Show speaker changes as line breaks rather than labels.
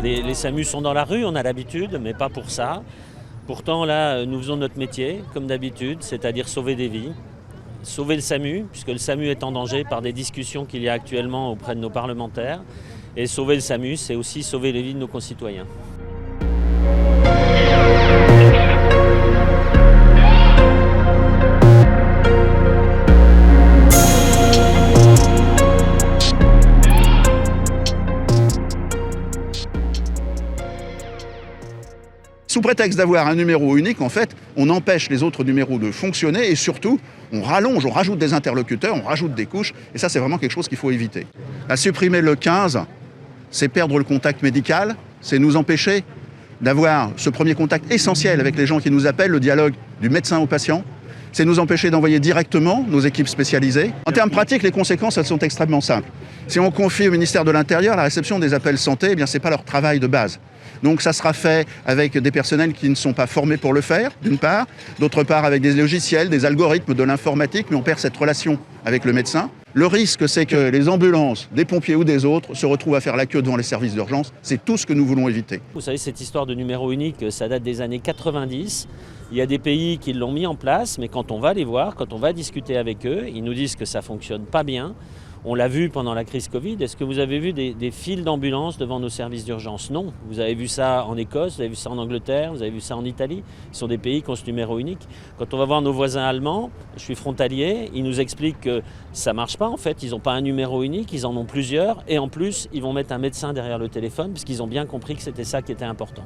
Les SAMU sont dans la rue, on a l'habitude, mais pas pour ça. Pourtant, là, nous faisons notre métier, comme d'habitude, c'est-à-dire sauver des vies. Sauver le SAMU, puisque le SAMU est en danger par des discussions qu'il y a actuellement auprès de nos parlementaires. Et sauver le SAMU, c'est aussi sauver les vies de nos concitoyens.
Sous prétexte d'avoir un numéro unique, en fait, on empêche les autres numéros de fonctionner et surtout, on rallonge, on rajoute des interlocuteurs, on rajoute des couches et ça, c'est vraiment quelque chose qu'il faut éviter. À supprimer le 15, c'est perdre le contact médical, c'est nous empêcher d'avoir ce premier contact essentiel avec les gens qui nous appellent, le dialogue du médecin au patient. C'est nous empêcher d'envoyer directement nos équipes spécialisées. En termes pratiques, les conséquences, elles sont extrêmement simples. Si on confie au ministère de l'Intérieur la réception des appels santé, eh bien, ce n'est pas leur travail de base. Donc ça sera fait avec des personnels qui ne sont pas formés pour le faire, d'une part. D'autre part, avec des logiciels, des algorithmes, de l'informatique, mais on perd cette relation avec le médecin. Le risque, c'est que les ambulances, des pompiers ou des autres, se retrouvent à faire la queue devant les services d'urgence. C'est tout ce que nous voulons éviter.
Vous savez, cette histoire de numéro unique, ça date des années 90. Il y a des pays qui l'ont mis en place, mais quand on va les voir, quand on va discuter avec eux, ils nous disent que ça ne fonctionne pas bien. On l'a vu pendant la crise Covid. Est-ce que vous avez vu des files d'ambulances devant nos services d'urgence? Non. Vous avez vu ça en Écosse, vous avez vu ça en Angleterre, vous avez vu ça en Italie. Ce sont des pays qui ont ce numéro unique. Quand on va voir nos voisins allemands, je suis frontalier, ils nous expliquent que ça ne marche pas en fait. Ils n'ont pas un numéro unique, ils en ont plusieurs. Et en plus, ils vont mettre un médecin derrière le téléphone parce qu'ils ont bien compris que c'était ça qui était important.